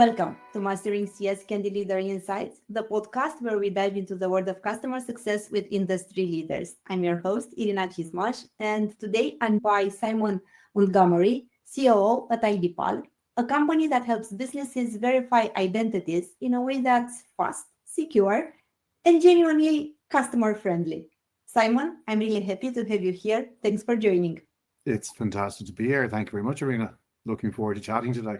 Welcome to Mastering CS Candid Leader Insights, the podcast where we dive into the world of customer success with industry leaders. I'm your host, Irina Cismas, and today I'm by Simon Montgomery, COO at IDPAL, a company that helps businesses verify identities in a way that's fast, secure, and genuinely customer-friendly. Simon, I'm really happy to have you here. Thanks for joining. It's fantastic to be here. Thank you very much, Irina. Looking forward to chatting today.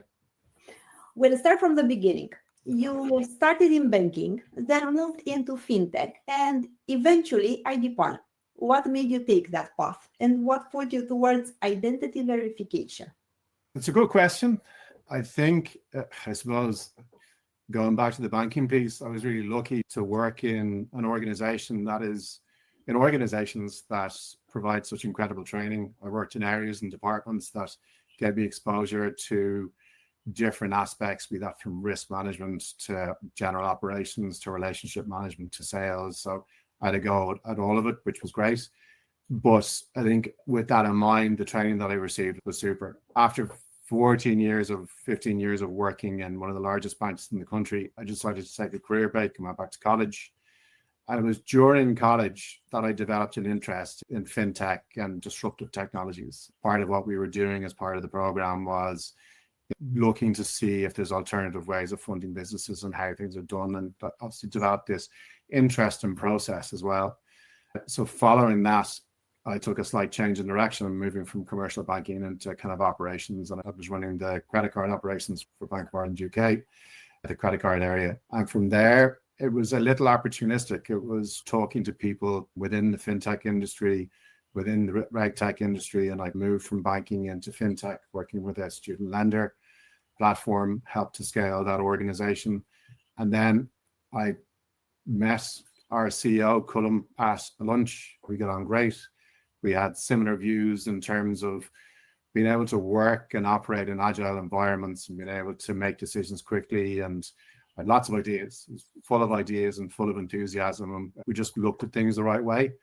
We'll start from the beginning. You started in banking, then moved into fintech, and eventually IDPAL. What made you take that path, and what put you towards identity verification? It's a good question. I think, I suppose, going back to the banking piece, I was really lucky to work in an organization in organizations that provide such incredible training. I worked in areas and departments that gave me exposure to different aspects, be that from risk management to general operations to relationship management to sales. So I had a go at all of it, which was great. But I think with that in mind, the training that I received was super. After 15 years of working in one of the largest banks in the country, I decided to take a career break and went back to college. And it was during college that I developed an interest in fintech and disruptive technologies. Part of what we were doing as part of the program was looking to see if there's alternative ways of funding businesses and how things are done, and obviously developed this interest and process as well. So following that, I took a slight change in direction, moving from commercial banking into kind of operations, and I was running the credit card operations for Bank of Ireland UK, the credit card area. And from there, it was a little opportunistic. It was talking to people within the fintech industry, within the regtech industry, and I moved from banking into fintech, working with a student lender platform, helped to scale that organization. And then I met our CEO, Cullum, at lunch. We got on great. We had similar views in terms of being able to work and operate in agile environments and being able to make decisions quickly. And I had lots of ideas, full of ideas and full of enthusiasm. And we just looked at things the right way.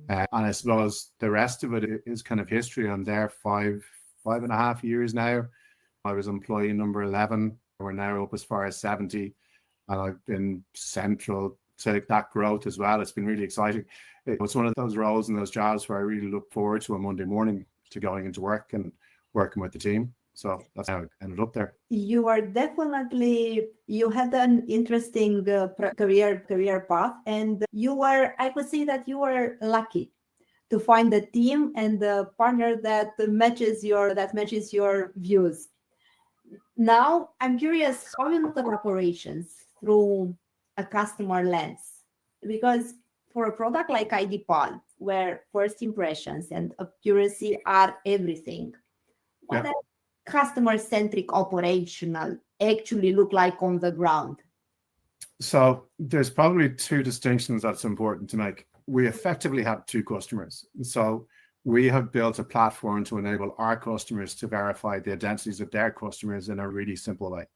And I suppose the rest of it is kind of history. I'm there five and a half years now. I was employee number 11. We're now up as far as 70. And I've been central to that growth as well. It's been really exciting. It's one of those roles and those jobs where I really look forward to a Monday morning to going into work and working with the team. So that's how I ended up there. You had an interesting career path, and I would say that you were lucky to find a team and a partner that matches your views. Now, I'm curious, how you look at operations through a customer lens, because for a product like IDPAL, where first impressions and accuracy are everything, what does customer-centric operational actually look like on the ground? So there's probably two distinctions that's important to make. We effectively have two customers. So we have built a platform to enable our customers to verify the identities of their customers in a really simple way.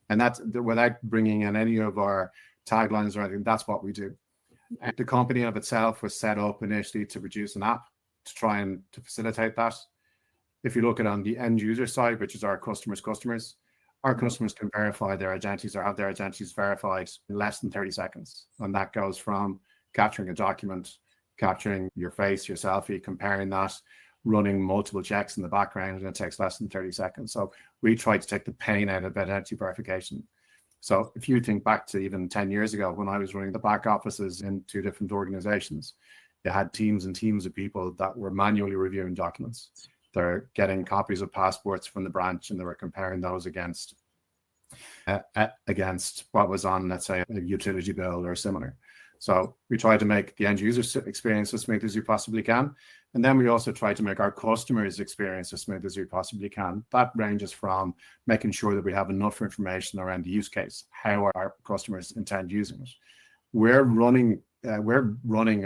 And that's without bringing in any of our taglines or anything, that's what we do. And the company of itself was set up initially to produce an app to try and to facilitate that. If you look at on the end user side, which is our customers, our customers can verify their identities or have their identities verified in less than 30 seconds. And that goes from capturing a document, capturing your face, your selfie, comparing that, running multiple checks in the background, and it takes less than 30 seconds. So we try to take the pain out of identity verification. So if you think back to even 10 years ago, when I was running the back offices in two different organizations, you had teams and teams of people that were manually reviewing documents. They're getting copies of passports from the branch, and they were comparing those against what was on, let's say, a utility bill or similar. So we try to make the end user experience as smooth as you possibly can. And then we also try to make our customers' experience as smooth as we possibly can. That ranges from making sure that we have enough information around the use case, how our customers intend using it. We're running, I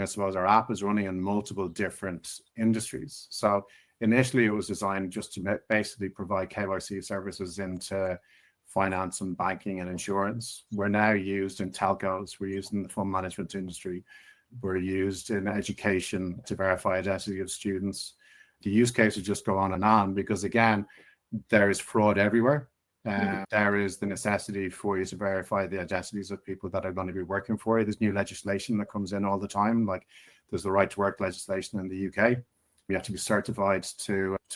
suppose our app is running in multiple different industries. So initially it was designed just to basically provide KYC services into finance and banking and insurance. We're now used in telcos, we're used in the fund management industry, we're used in education to verify identity of students. The use cases just go on and on because, again, there is fraud everywhere. There is the necessity for you to verify the identities of people that are going to be working for you. There's new legislation that comes in all the time. Like there's the right to work legislation in the UK. You have to be certified you have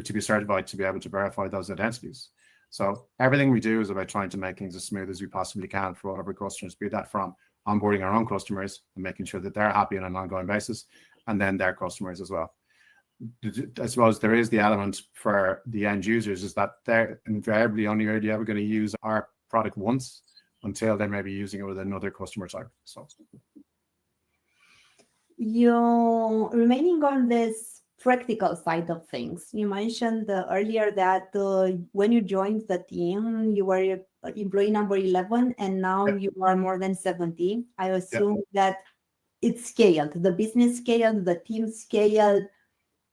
to be certified to be able to verify those identities. So everything we do is about trying to make things as smooth as we possibly can for all of our customers, be that from onboarding our own customers and making sure that they're happy on an ongoing basis, and then their customers as well. I suppose there is the element for the end users is that they're invariably only really ever going to use our product once until they may be using it with another customer type. So you remaining on this practical side of things, you mentioned earlier that when you joined the team, you were employee number 11, and now you are more than 70. I assume that it scaled, the business scaled, the team scaled.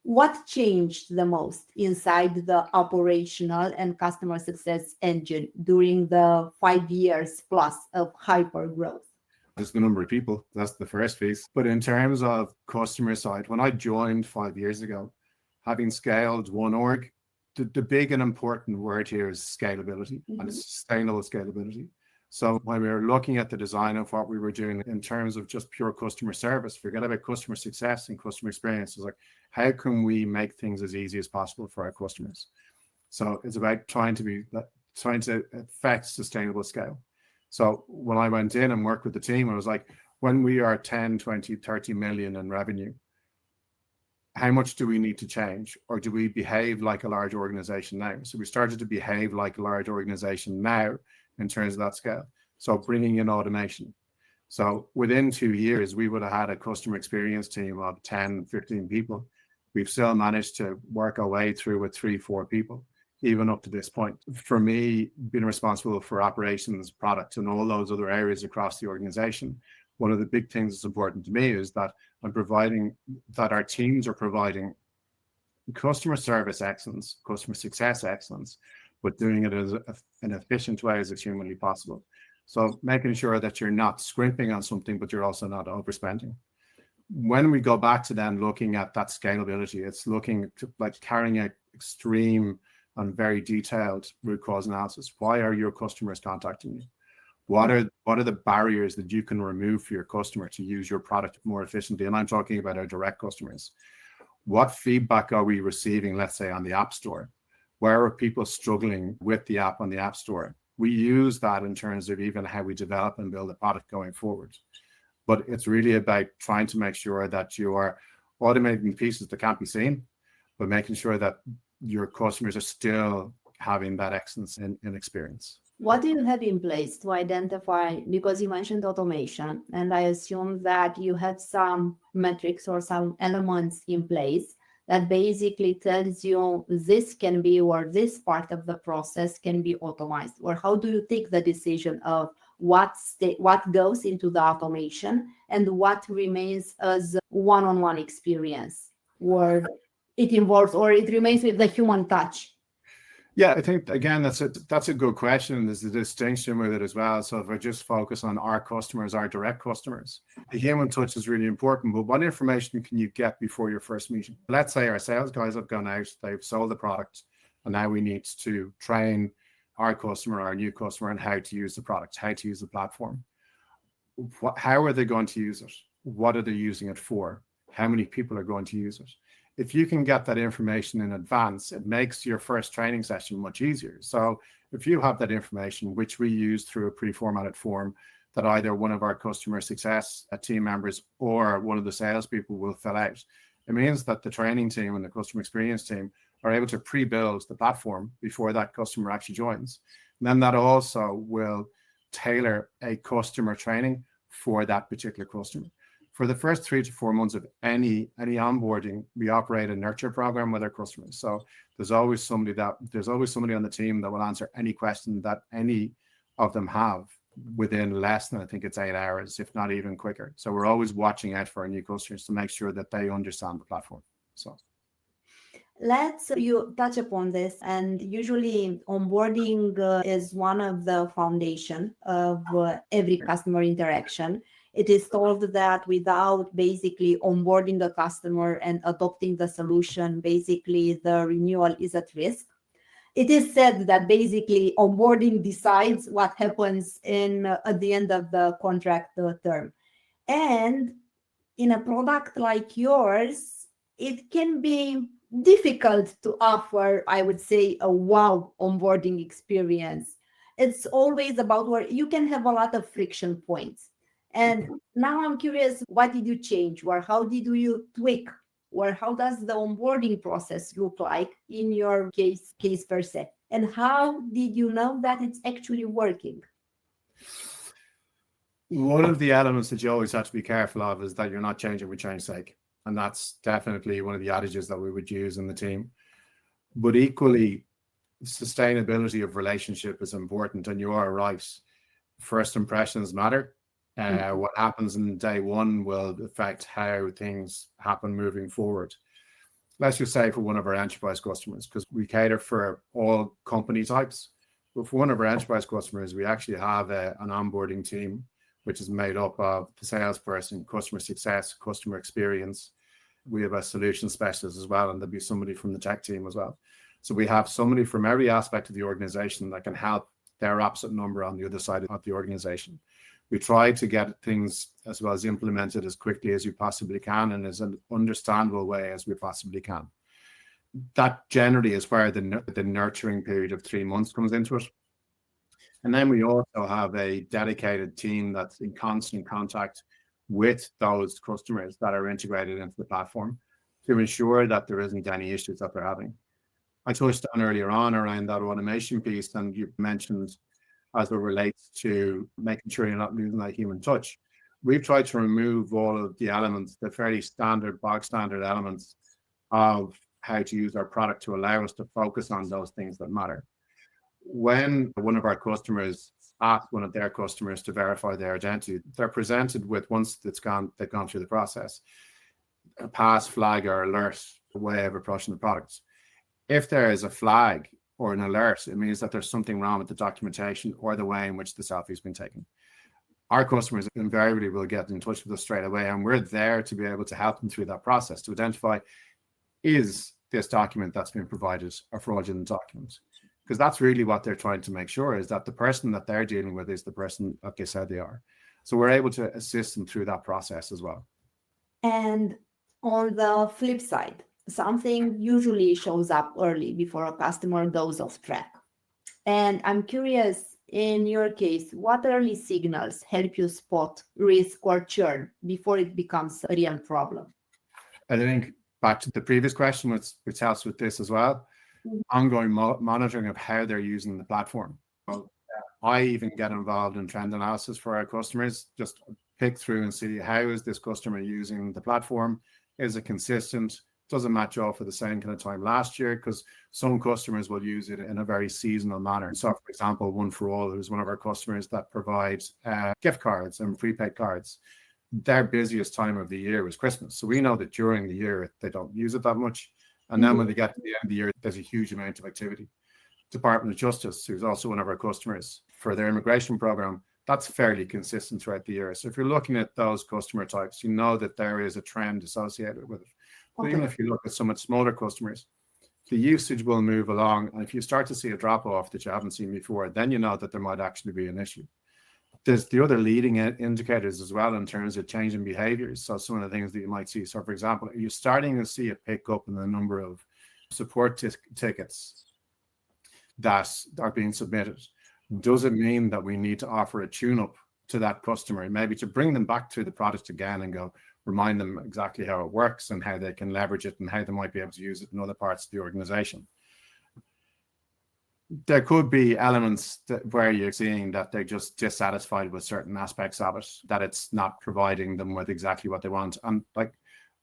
What changed the most inside the operational and customer success engine during the 5 years plus of hypergrowth? Just the number of people, that's the first piece. But in terms of customer side, when I joined 5 years ago, having scaled one org, the big and important word here is scalability and sustainable scalability. So when we were looking at the design of what we were doing in terms of just pure customer service, forget about customer success and customer experience. It's like, how can we make things as easy as possible for our customers? So it's about trying to affect sustainable scale. So when I went in and worked with the team, I was like, when we are 10, 20, 30 million in revenue, how much do we need to change? Or do we behave like a large organization now? So we started to behave like a large organization now in terms of that scale. So bringing in automation. So within 2 years, we would have had a customer experience team of 10, 15 people. We've still managed to work our way through with 3-4 people, even up to this point. For me, being responsible for operations, product, and all those other areas across the organization, one of the big things that's important to me is that our teams are providing customer service excellence, customer success excellence, but doing it as an efficient way as it's humanly possible. So making sure that you're not scrimping on something, but you're also not overspending. When we go back to then looking at that scalability, it's looking to like carrying out extreme and very detailed root cause analysis. Why are your customers contacting you? What are the barriers that you can remove for your customer to use your product more efficiently? And I'm talking about our direct customers. What feedback are we receiving, let's say, on the App Store? Where are people struggling with the app on the App Store? We use that in terms of even how we develop and build a product going forward. But it's really about trying to make sure that you are automating pieces that can't be seen, but making sure that your customers are still having that excellence in experience. What do you have in place to identify, because you mentioned automation, and I assume that you have some metrics or some elements in place that basically tells you this can be, or this part of the process can be automated, or how do you take the decision of what goes into the automation and what remains as one-on-one experience, or it involves, or it remains with the human touch? Yeah, I think, again, that's a good question. There's a distinction with it as well. So if I just focus on our customers, our direct customers, the human touch is really important. But what information can you get before your first meeting? Let's say our sales guys have gone out, they've sold the product, and now we need to train our customer, our new customer, on how to use the product, how to use the platform. How are they going to use it? What are they using it for? How many people are going to use it? If you can get that information in advance, it makes your first training session much easier. So if you have that information, which we use through a pre-formatted form that either one of our customer success team members or one of the salespeople will fill out, it means that the training team and the customer experience team are able to pre-build the platform before that customer actually joins. And then that also will tailor a customer training for that particular customer. For the first 3 to 4 months of any onboarding, we operate a nurture program with our customers. So there's always somebody on the team that will answer any question that any of them have within less than, I think it's 8 hours, if not even quicker. So we're always watching out for our new customers to make sure that they understand the platform. So you touch upon this, and usually onboarding is one of the foundation of every customer interaction. It is told that without basically onboarding the customer and adopting the solution, basically the renewal is at risk. it is said that basically onboarding decides what happens in at the end of the contract term. And in a product like yours, it can be difficult to offer, I would say, a wow onboarding experience. It's always about where you can have a lot of friction points. And now I'm curious, what did you change, or how did you tweak, or how does the onboarding process look like in your case per se? And how did you know that it's actually working? One of the elements that you always have to be careful of is that you're not changing for change's sake. And that's definitely one of the adages that we would use in the team. But equally, sustainability of relationship is important. And you are right. First impressions matter. What happens in day one will affect how things happen moving forward. Let's just say for one of our enterprise customers, because we cater for all company types. But for one of our enterprise customers, we actually have an onboarding team, which is made up of the salesperson, customer success, customer experience. We have a solution specialist as well, and there'll be somebody from the tech team as well. So we have somebody from every aspect of the organization that can help their opposite number on the other side of the organization. We try to get things as well as implemented as quickly as you possibly can and as an understandable way as we possibly can. That generally is where the nurturing period of 3 months comes into it. And then we also have a dedicated team that's in constant contact with those customers that are integrated into the platform to ensure that there isn't any issues that they're having. I touched on earlier on around that automation piece, and you mentioned as it relates to making sure you're not losing that human touch. We've tried to remove all of the elements, the fairly standard, bog standard elements of how to use our product to allow us to focus on those things that matter. When one of our customers asks one of their customers to verify their identity, they're presented with, once they've gone through the process, a pass, flag, or alert way of approaching the products. If there is a flag or an alert, it means that there's something wrong with the documentation or the way in which the selfie has been taken. Our customers invariably will get in touch with us straight away, and we're there to be able to help them through that process to identify, is this document that's been provided a fraudulent document? Because that's really what they're trying to make sure, is that the person that they're dealing with is the person that they said they are. So we're able to assist them through that process as well. And on the flip side, something usually shows up early before a customer goes off track. And I'm curious, in your case, what early signals help you spot risk or churn before it becomes a real problem? I think back to the previous question, which helps with this as well, ongoing monitoring of how they're using the platform. I even get involved in trend analysis for our customers, just pick through and see, how is this customer using the platform? Is it consistent? Does it match off for the same kind of time last year? Because some customers will use it in a very seasonal manner. So, for example, One for All, who's one of our customers that provides gift cards and prepaid cards. Their busiest time of the year is Christmas. So we know that during the year, they don't use it that much. And then when they get to the end of the year, there's a huge amount of activity. Department of Justice, who's also one of our customers for their immigration program, that's fairly consistent throughout the year. So if you're looking at those customer types, you know that there is a trend associated with it. But even if you look at some of the smaller customers, the usage will move along. And if you start to see a drop off that you haven't seen before, then you know that there might actually be an issue. There's the other leading indicators as well in terms of changing behaviors. So some of the things that you might see. So for example, you're starting to see a pick up in the number of support tickets that are being submitted. Does it mean that we need to offer a tune-up to that customer, maybe to bring them back to the product again and remind them exactly how it works and how they can leverage it and how they might be able to use it in other parts of the organization? There could be elements where you're seeing that they're just dissatisfied with certain aspects of it, that it's not providing them with exactly what they want. And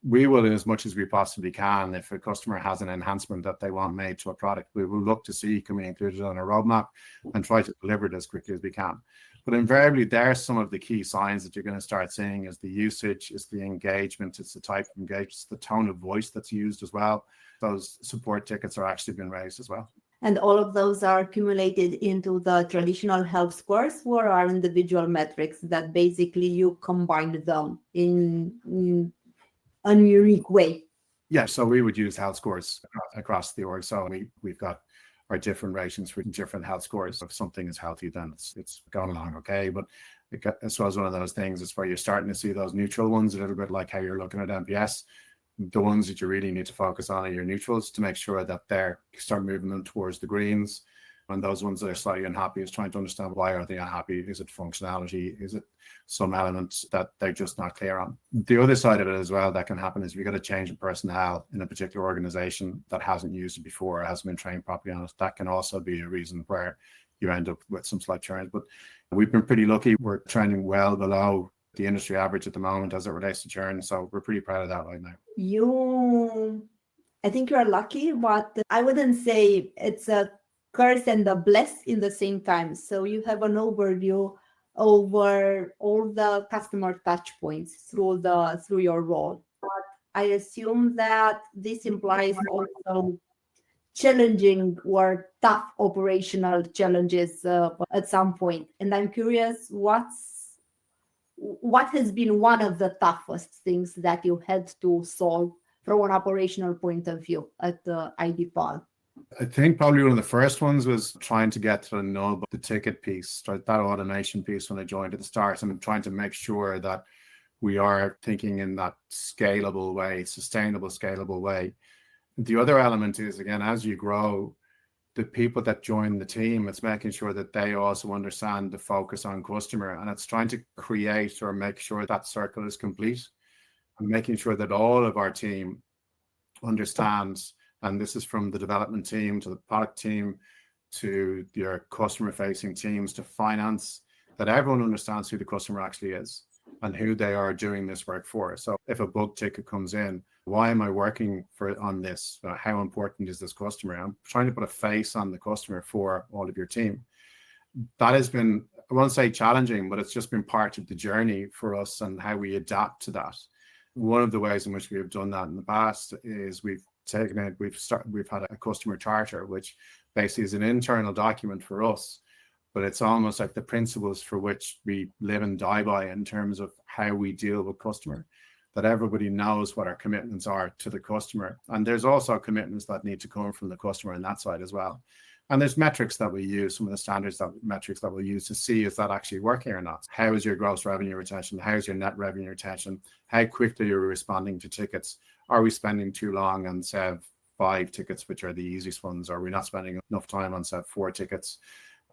we will, as much as we possibly can, if a customer has an enhancement that they want made to a product, we will look to see, can we include it on our roadmap and try to deliver it as quickly as we can. But invariably, there are some of the key signs that you're going to start seeing: is the usage, is the engagement, it's the type of engagement, it's the tone of voice that's used as well. Those support tickets are actually being raised as well. And all of those are accumulated into the traditional health scores, or are individual metrics that basically you combine them in a unique way? Yeah, so we would use health scores across the org. So we've got are different ratings for different health scores. If something is healthy, then it's going along okay. But as well as one of those things, it's where you're starting to see those neutral ones, a little bit like how you're looking at NPS. The ones that you really need to focus on are your neutrals to make sure that they're start moving them towards the greens. And those ones that are slightly unhappy is trying to understand why are they unhappy? Is it functionality? Is it some elements that they're just not clear on? The other side of it as well that can happen is if you've got a change in personnel in a particular organization that hasn't used it before or hasn't been trained properly on it, that can also be a reason where you end up with some slight churn. But we've been pretty lucky. We're trending well below the industry average at the moment as it relates to churn. So we're pretty proud of that right now. I think you are lucky, but I wouldn't say it's a curse and a bless in the same time. So you have an overview over all the customer touch points through your role. But I assume that this implies also challenging or tough operational challenges at some point. And I'm curious, what has been one of the toughest things that you had to solve from an operational point of view at IDPAL? I think probably one of the first ones was trying to get to the nub of the ticket piece, that automation piece when I joined at the start, and trying to make sure that we are thinking in that scalable way, sustainable, scalable way. The other element is, again, as you grow, the people that join the team, it's making sure that they also understand the focus on customer, and it's trying to create or make sure that circle is complete, and making sure that all of our team understands, and this is from the development team to the product team to your customer facing teams to finance, that everyone understands who the customer actually is and who they are doing this work for. So if a bug ticket comes in, why am I working on this? How important is this customer? I'm trying to put a face on the customer for all of your team. That has been, I won't say challenging, but it's just been part of the journey for us and how we adapt to that. One of the ways in which we have done that in the past is we've had a customer charter, which basically is an internal document for us, but it's almost like the principles for which we live and die by in terms of how we deal with customer, that everybody knows what our commitments are to the customer. And there's also commitments that need to come from the customer on that side as well. And there's metrics that we use, some of the metrics that we'll use to see is that actually working or not. How is your gross revenue retention? How's your net revenue retention? How quickly are you responding to tickets? Are we spending too long on, say, 5 tickets, which are the easiest ones? Are we not spending enough time on, say, 4 tickets?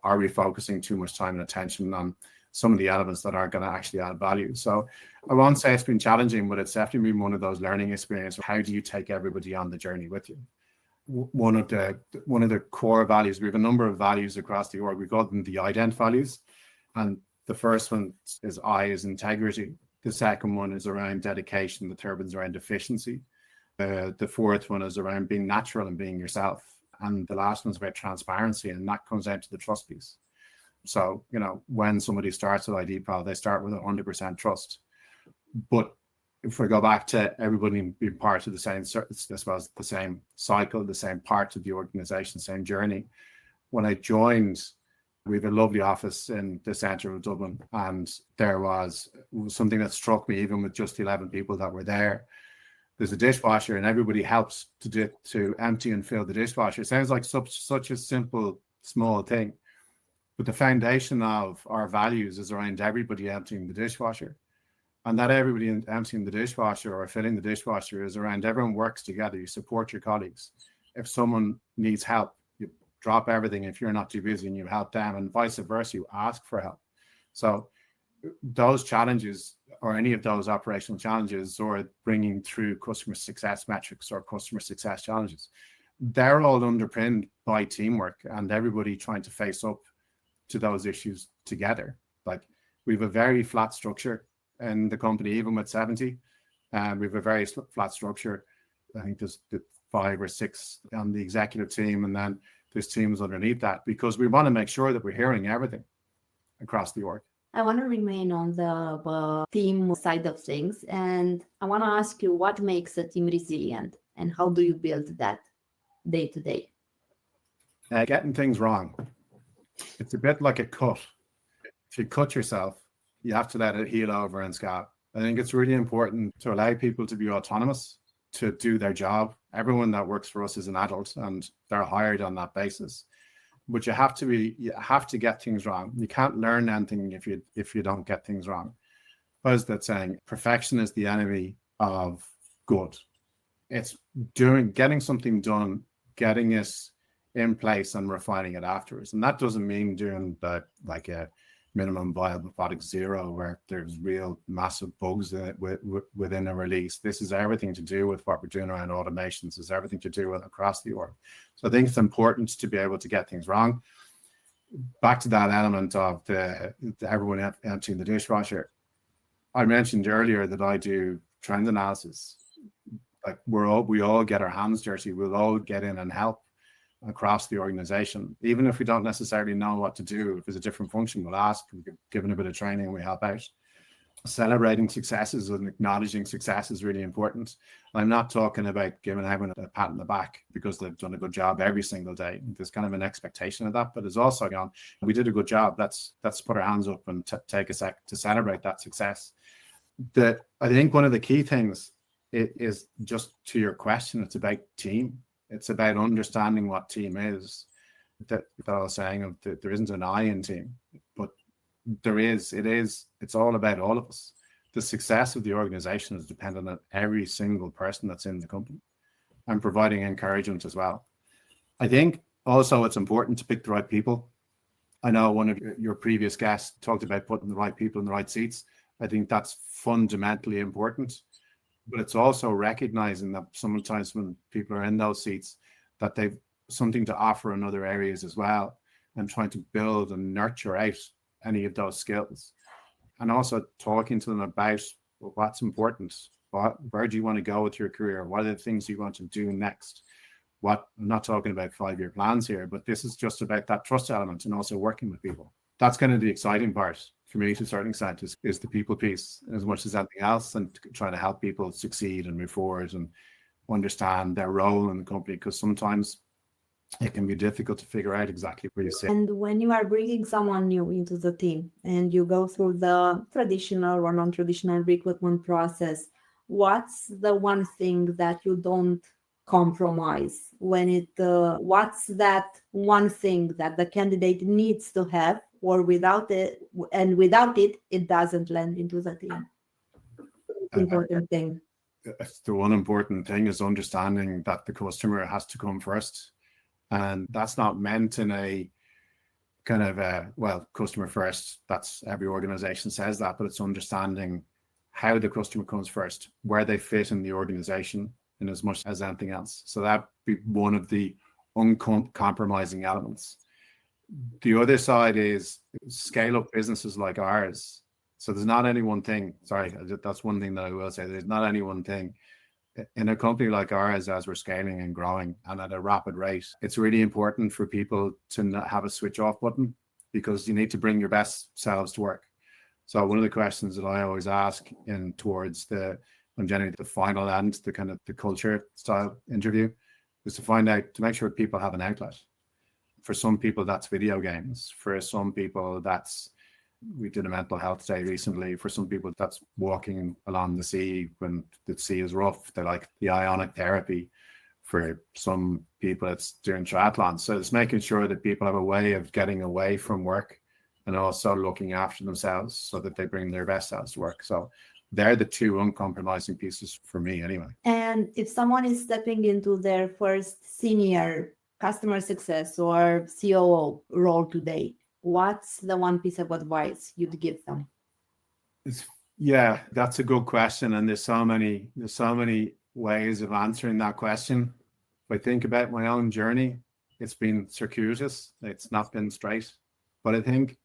Are we focusing too much time and attention on some of the elements that are going to actually add value? So I won't say it's been challenging, but it's definitely been one of those learning experiences. How do you take everybody on the journey with you? One of the core values, we have a number of values across the org. We call them the ident values. And the first one is I is integrity. The second one is around dedication. The third one is around efficiency. The fourth one is around being natural and being yourself. And the last one's about transparency. And that comes down to the trust piece. So, when somebody starts at IDPAL, they start with 100% trust. But if we go back to everybody being part of the same, I suppose, the same cycle, the same part of the organization, same journey. When I joined, we have a lovely office in the centre of Dublin, and there was something that struck me, even with just 11 people that were there. There's a dishwasher, and everybody helps to empty and fill the dishwasher. It sounds like such a simple, small thing, but the foundation of our values is around everybody emptying the dishwasher. And that everybody emptying the dishwasher or filling the dishwasher is around everyone works together. You support your colleagues. If someone needs help, you drop everything if you're not too busy and you help them, and vice versa, you ask for help. So those challenges, or any of those operational challenges, or bringing through customer success metrics or customer success challenges, they're all underpinned by teamwork and everybody trying to face up to those issues together. Like, we have a very flat structure in the company, even with 70, and we have a very flat structure. I think there's 5 or 6 on the executive team, and then there's teams underneath that, because we want to make sure that we're hearing everything across the org. I want to remain on the team side of things, and I want to ask you, what makes a team resilient, and how do you build that day to day? Getting things wrong. It's a bit like a cut. If you cut yourself, you have to let it heal over and scab. I think it's really important to allow people to be autonomous, to do their job. Everyone that works for us is an adult and they're hired on that basis. But you have to get things wrong. You can't learn anything if you don't get things wrong. What is that saying? Perfection is the enemy of good. It's getting something done, getting it in place and refining it afterwards. And that doesn't mean doing like a minimum viable product 0 where there's real massive bugs in it within a release. This is everything to do with what we're doing around automations. It's everything to do with across the org. So I think it's important to be able to get things wrong. Back to that element of everyone emptying the dishwasher. I mentioned earlier that I do trend analysis. Like we all get our hands dirty. We'll all get in and help across the organization, even if we don't necessarily know what to do. If there's a different function, we'll ask. We're given a bit of training, we help out. Celebrating successes and acknowledging success is really important. I'm not talking about giving everyone a pat on the back because they've done a good job every single day. There's kind of an expectation of that, but it's also gone, we did a good job. Let's put our hands up and take a sec to celebrate that success. I think one of the key things is just to your question, it's about team. It's about understanding what team is. That I was saying, there isn't an I in team, but there is. It's all about all of us. The success of the organization is dependent on every single person that's in the company, and providing encouragement as well. I think also it's important to pick the right people. I know one of your previous guests talked about putting the right people in the right seats. I think that's fundamentally important. But it's also recognizing that sometimes when people are in those seats, that they've something to offer in other areas as well, and trying to build and nurture out any of those skills. And also talking to them about what's important. Where do you want to go with your career? What are the things you want to do next? I'm not talking about 5-year plans here, but this is just about that trust element and also working with people. That's kind of the exciting part for me to a certain extent is the people piece as much as anything else, and trying to help people succeed and move forward and understand their role in the company, because sometimes it can be difficult to figure out exactly where you sit. And when you are bringing someone new into the team and you go through the traditional or non-traditional recruitment process, what's the one thing that you don't compromise what's that one thing that the candidate needs to have, or without it it doesn't land into the team? Important thing. The one important thing is understanding that the customer has to come first. And that's not meant in a kind of customer first. That's every organization says that, but it's understanding how the customer comes first, where they fit in the organization in as much as anything else. So that'd be one of the uncompromising elements. The other side is scale up businesses like ours. So there's not any one thing. Sorry, that's one thing that I will say. There's not any one thing. In a company like ours, as we're scaling and growing and at a rapid rate, it's really important for people to not have a switch off button, because you need to bring your best selves to work. So one of the questions that I always ask towards generally the final end, the kind of the culture style interview, is to make sure people have an outlet. For some people, that's video games. For some people, we did a mental health day recently. For some people, that's walking along the sea when the sea is rough. They like the ionic therapy. For some people, it's doing triathlons. So it's making sure that people have a way of getting away from work and also looking after themselves so that they bring their best selves to work. So they're the two uncompromising pieces for me anyway. And if someone is stepping into their first senior customer success or COO role today, what's the one piece of advice you'd give them? Yeah, that's a good question. And there's so many ways of answering that question. If I think about my own journey, it's been circuitous. It's not been straight. But I think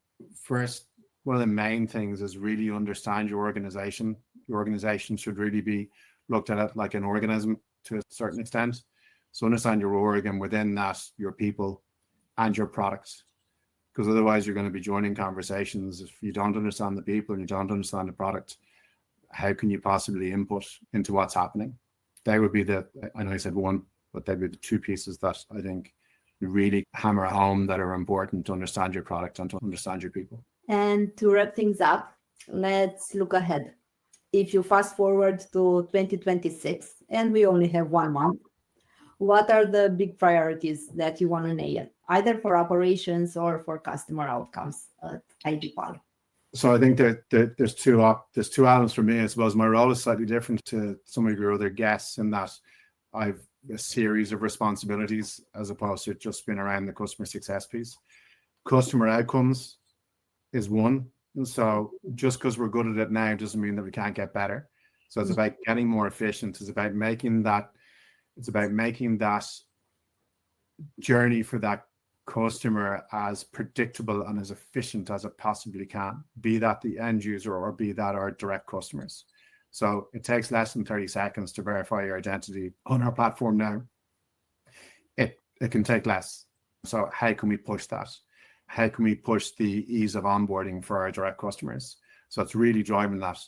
first, one of the main things is really understand your organization. Your organization should really be looked at it like an organism to a certain extent. So understand your org, and within that, your people and your products. Because otherwise you're going to be joining conversations. If you don't understand the people and you don't understand the product, how can you possibly input into what's happening? They would be I know I said one, but they'd be the two pieces that I think you really hammer home that are important to understand your product and to understand your people. And to wrap things up, let's look ahead. if you fast forward to 2026 and we only have 1 month, what are the big priorities that you want to nail, either for operations or for customer outcomes at IDPal? So I think that there's two elements for me. I suppose my role is slightly different to some of your other guests in that I've a series of responsibilities as opposed to just being around the customer success piece. Customer outcomes is one. And so just because we're good at it now doesn't mean that we can't get better. So it's about getting more efficient. It's about making that journey for that customer as predictable and as efficient as it possibly can, be that the end user or be that our direct customers. So it takes less than 30 seconds to verify your identity on our platform now. It can take less. So how can we push that? How can we push the ease of onboarding for our direct customers? So it's really driving that.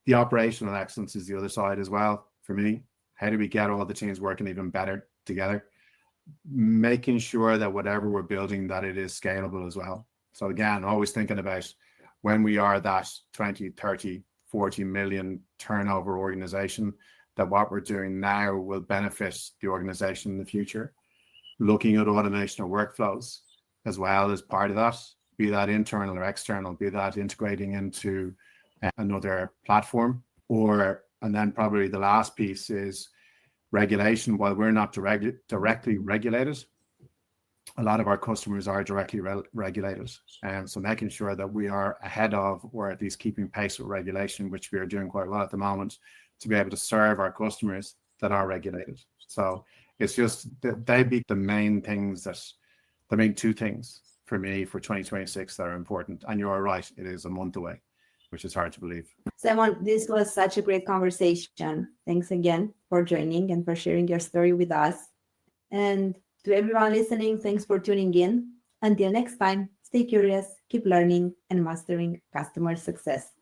The operational excellence is the other side as well for me. How do we get all the teams working even better together? Making sure that whatever we're building, that it is scalable as well. So again, always thinking about when we are that 20, 30, 40 million turnover organization, that what we're doing now will benefit the organization in the future. Looking at automation of workflows as well as part of that, be that internal or external, be that integrating into another platform, and then probably the last piece is regulation. While we're not directly regulated, a lot of our customers are directly regulated. And so making sure that we are ahead of, or at least keeping pace with regulation, which we are doing quite well at the moment, to be able to serve our customers that are regulated. So it's just, they'd be the main two things for me for 2026 that are important. And you're right, it is a month away, which is hard to believe. Simon, this was such a great conversation. Thanks again for joining and for sharing your story with us. And to everyone listening, thanks for tuning in. Until next time, stay curious, keep learning, and mastering customer success.